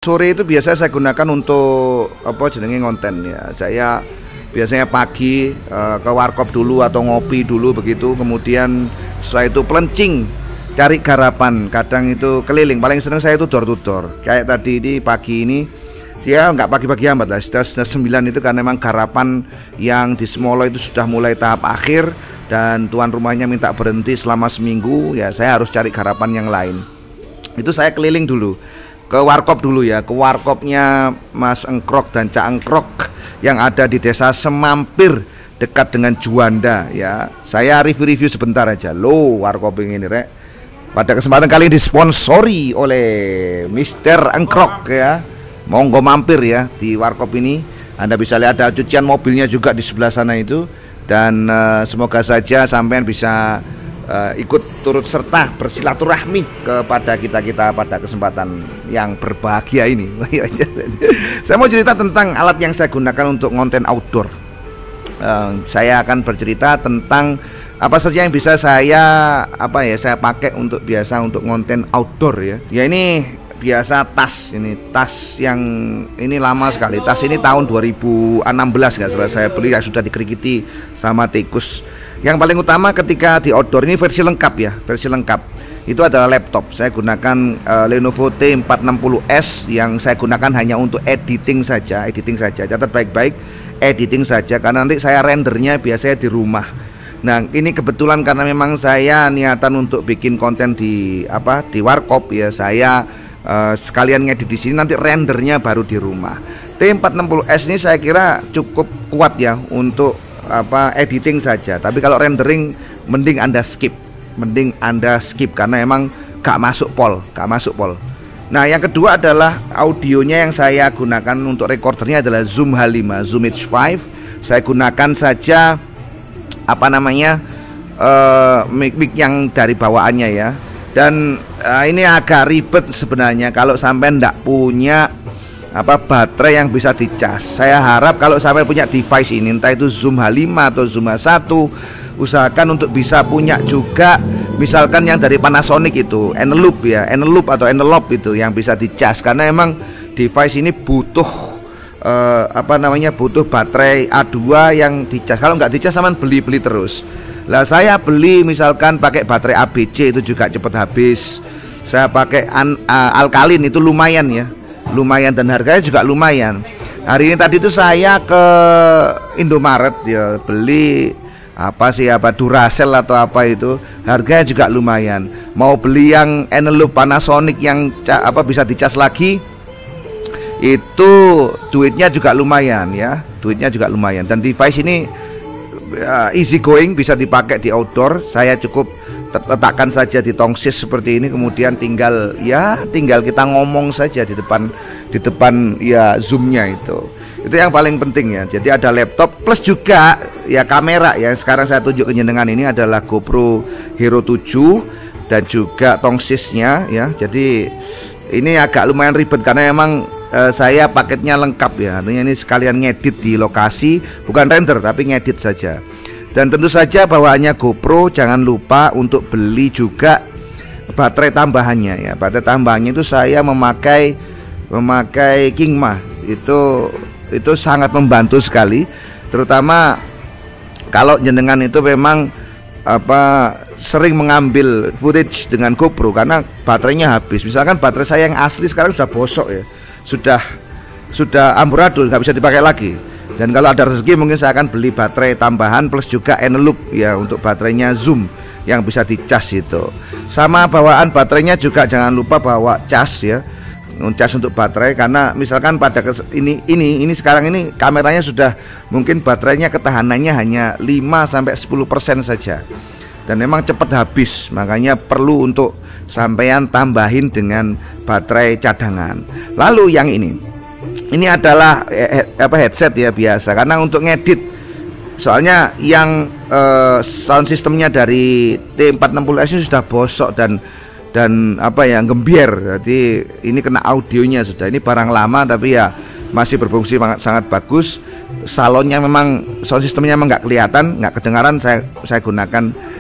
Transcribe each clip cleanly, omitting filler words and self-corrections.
Sore itu biasa saya gunakan untuk apa jenenge konten ya. Saya biasanya pagi ke warkop dulu atau ngopi dulu begitu, kemudian setelah itu pelencing, cari garapan. Kadang itu keliling, paling seneng saya itu door to door. Kayak tadi di pagi ini dia nggak pagi-pagi amat lah, sudah 9 itu karena memang garapan yang di Semolo itu sudah mulai tahap akhir dan tuan rumahnya minta berhenti selama seminggu, ya saya harus cari garapan yang lain. Itu saya keliling dulu ke warkop dulu ya, ke warkopnya Mas Engkrok dan Cak Engkrok yang ada di desa Semampir dekat dengan Juanda ya. Saya review sebentar aja. Loh, warkop ini rek. Pada kesempatan kali ini disponsori oleh Mister Engkrok ya. Monggo mampir ya di warkop ini. Anda bisa lihat ada cucian mobilnya juga di sebelah sana itu. Dan semoga saja sampean bisa ikut turut serta bersilaturahmi kepada kita pada kesempatan yang berbahagia ini. Saya mau cerita tentang alat yang saya gunakan untuk konten outdoor. Saya akan bercerita tentang apa saja yang bisa saya pakai untuk biasa untuk konten outdoor ya. Ya ini biasa tas, ini tas yang ini lama sekali. Tas ini tahun 2016 nggak salah saya beli, yang sudah dikerikiti sama tikus. Yang paling utama ketika di outdoor ini versi lengkap ya, versi lengkap itu adalah laptop. Saya gunakan Lenovo T460S yang saya gunakan hanya untuk editing saja. Catat baik-baik, editing saja karena nanti saya rendernya biasanya di rumah. Nah, ini kebetulan karena memang saya niatan untuk bikin konten di warkop ya, saya sekalian ngedit di sini, nanti rendernya baru di rumah. T460S ini saya kira cukup kuat ya untuk editing saja, tapi kalau rendering mending Anda skip karena emang gak masuk pol. Nah, yang kedua adalah audionya yang saya gunakan untuk recordernya adalah Zoom H5, Zoom H5. Saya gunakan saja mic yang dari bawaannya ya. Dan ini agak ribet sebenarnya kalau sampai ndak punya baterai yang bisa dicas. Saya harap kalau sampai punya device ini, entah itu Zoom H5 atau Zoom H1, usahakan untuk bisa punya juga misalkan yang dari Panasonic itu Eneloop itu yang bisa dicas, karena emang device ini butuh butuh baterai A2 yang dicas. Kalau nggak dicas sama beli terus. Lah saya beli misalkan pakai baterai ABC itu juga cepat habis. Saya pakai alkalin itu lumayan dan harganya juga lumayan. Hari ini tadi itu saya ke Indomaret ya, beli Duracell atau apa itu, harganya juga lumayan. Mau beli yang Eneloop Panasonic yang bisa dicas lagi, itu duitnya juga lumayan ya, dan device ini easy going, bisa dipakai di outdoor. Saya cukup letakkan saja di tongsis seperti ini, kemudian tinggal kita ngomong saja di depan ya zoomnya itu yang paling penting ya. Jadi ada laptop plus juga ya kamera ya. Sekarang saya tunjuk jenengan, ini adalah GoPro Hero 7 dan juga tongsisnya ya. Jadi ini agak lumayan ribet karena emang saya paketnya lengkap ya. Artinya ini sekalian ngedit di lokasi, bukan render tapi ngedit saja. Dan tentu saja bawaannya GoPro, jangan lupa untuk beli juga baterai tambahannya ya. Baterai tambahannya itu saya memakai Kingma. Itu sangat membantu sekali, terutama kalau jenengan itu memang sering mengambil footage dengan GoPro karena baterainya habis. Misalkan baterai saya yang asli sekarang sudah bosok ya, sudah amburadul, nggak bisa dipakai lagi. Dan kalau ada rezeki mungkin saya akan beli baterai tambahan plus juga Eneloop ya untuk baterainya Zoom yang bisa dicas itu. Sama bawaan baterainya juga jangan lupa bawa cas ya, cas untuk baterai, karena misalkan pada ini sekarang ini kameranya sudah mungkin baterainya ketahanannya hanya 5-10% saja. Dan memang cepat habis, makanya perlu untuk sampean tambahin dengan baterai cadangan. Lalu yang ini adalah headset ya biasa, karena untuk ngedit, soalnya yang sound systemnya dari T460S ini sudah bosok dan gembiar. Jadi ini kena audionya sudah. Ini barang lama tapi ya masih berfungsi sangat bagus. Salonnya memang sound systemnya memang nggak kelihatan, nggak kedengaran. Saya gunakan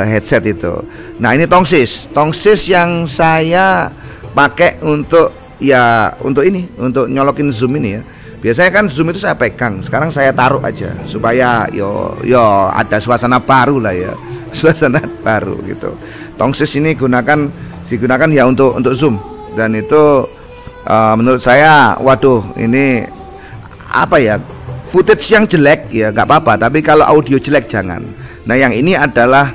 headset itu. Nah, ini tongsis yang saya pakai untuk ya untuk ini, untuk nyolokin zoom ini ya. Biasanya kan zoom itu saya pegang, sekarang saya taruh aja supaya yo ada suasana baru lah ya, suasana baru gitu. Tongsis ini digunakan ya untuk zoom, dan itu menurut saya, waduh, ini apa ya, footage yang jelek ya nggak apa-apa, tapi kalau audio jelek jangan. Nah yang ini adalah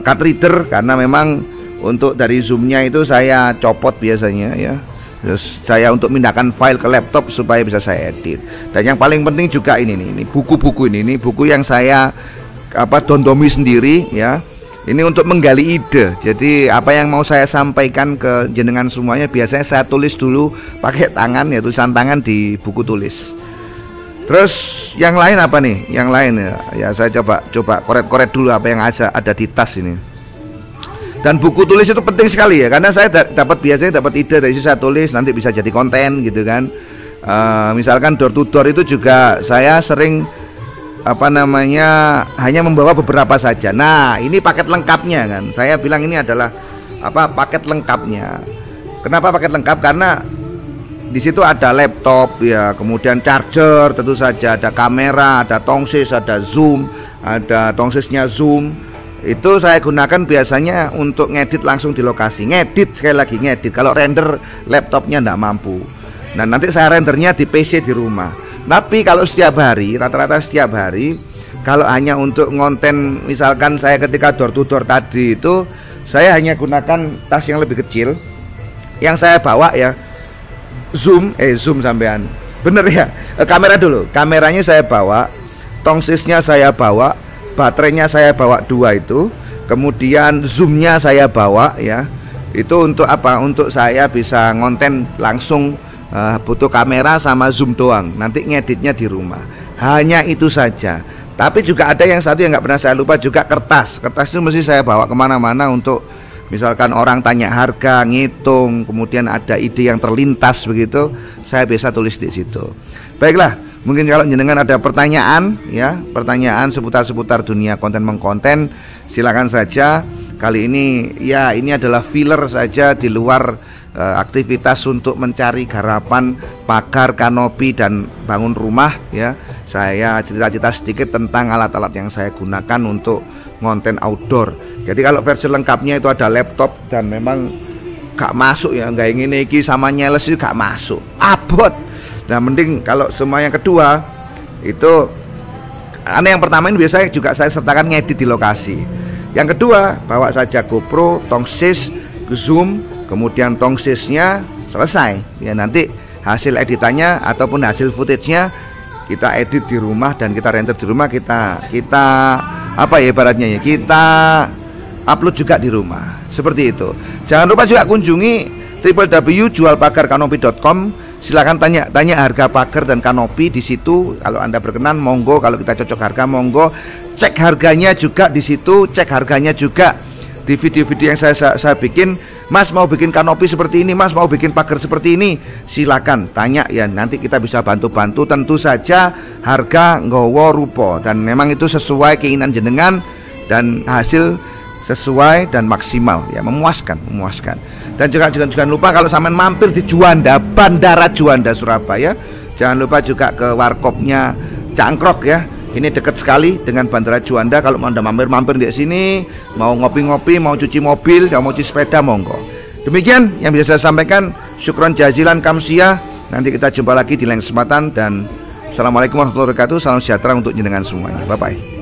card reader, karena memang untuk dari zoomnya itu saya copot biasanya ya. Terus saya untuk pindahkan file ke laptop supaya bisa saya edit. Dan yang paling penting juga ini buku-buku ini buku yang saya dondomi sendiri ya. Ini untuk menggali ide. Jadi apa yang mau saya sampaikan ke jenengan semuanya biasanya saya tulis dulu pakai tangan ya, tulisan tangan di buku tulis. Terus yang lain apa nih? Yang lain ya saya coba koret-koret dulu apa yang ada di tas ini. Dan buku tulis itu penting sekali ya, karena saya biasanya dapat ide dari situ, saya tulis, nanti bisa jadi konten gitu kan. Misalkan door to door itu juga saya sering hanya membawa beberapa saja. Nah ini paket lengkapnya kan, saya bilang ini adalah paket lengkapnya. Kenapa paket lengkap? Karena di situ ada laptop ya, kemudian charger, tentu saja ada kamera, ada tongsis, ada zoom, ada tongsisnya zoom. Itu saya gunakan biasanya untuk ngedit langsung di lokasi. Sekali lagi ngedit. Kalau render laptopnya tidak mampu. Nah nanti saya rendernya di PC di rumah. Tapi kalau setiap hari, rata-rata setiap hari, kalau hanya untuk ngonten, misalkan saya ketika door to door tadi itu, saya hanya gunakan tas yang lebih kecil. Yang saya bawa ya zoom sampean. Bener ya, kamera dulu. Kameranya saya bawa, tongsisnya saya bawa, baterainya saya bawa 2 itu, kemudian zoomnya saya bawa ya. Itu untuk apa? Untuk saya bisa ngonten langsung, butuh kamera sama zoom doang. Nanti ngeditnya di rumah. Hanya itu saja. Tapi juga ada yang satu yang nggak pernah saya lupa, juga kertas. Kertas itu mesti saya bawa kemana-mana untuk misalkan orang tanya harga, ngitung, kemudian ada ide yang terlintas begitu, saya bisa tulis di situ. Baiklah. Mungkin kalau jenengan ada pertanyaan ya, pertanyaan seputar dunia konten mengkonten, silakan saja. Kali ini ya ini adalah filler saja di luar aktivitas untuk mencari garapan, pagar, kanopi dan bangun rumah ya. Saya cerita-cerita sedikit tentang alat-alat yang saya gunakan untuk konten outdoor. Jadi kalau versi lengkapnya itu ada laptop dan memang gak masuk ya, nggak ingin iki sama nyeles itu gak masuk, abot. Nah mending kalau semua yang kedua itu, yang pertama ini biasanya juga saya sertakan ngedit di lokasi. Yang kedua bawa saja GoPro, tongsis, zoom, kemudian tongsisnya selesai ya, nanti hasil editannya ataupun hasil footage-nya kita edit di rumah dan kita render di rumah, kita ibaratnya ya, kita upload juga di rumah. Seperti itu. Jangan lupa juga kunjungi www.jualpagarkanopi.com. Silakan tanya harga pagar dan kanopi di situ. Kalau Anda berkenan monggo, kalau kita cocok harga monggo. Cek harganya juga di situ, cek harganya juga di video-video yang saya bikin. Mas mau bikin kanopi seperti ini, Mas mau bikin pagar seperti ini, silakan tanya ya, nanti kita bisa bantu-bantu. Tentu saja harga nggowo rupo, dan memang itu sesuai keinginan jenengan dan hasil sesuai dan maksimal ya, memuaskan. Dan jangan lupa kalau sampean mampir di Juanda, Bandara Juanda Surabaya, jangan lupa juga ke warkopnya Cangkrok ya. Ini dekat sekali dengan Bandara Juanda. Kalau Anda mampir di sini, mau ngopi-ngopi, mau cuci mobil, mau cuci sepeda, monggo. Demikian yang bisa saya sampaikan. Syukron jazilan kamsia. Nanti kita jumpa lagi di lain kesempatan, dan assalamualaikum warahmatullahi wabarakatuh. Salam sejahtera untuk jenengan semuanya. Bye bye.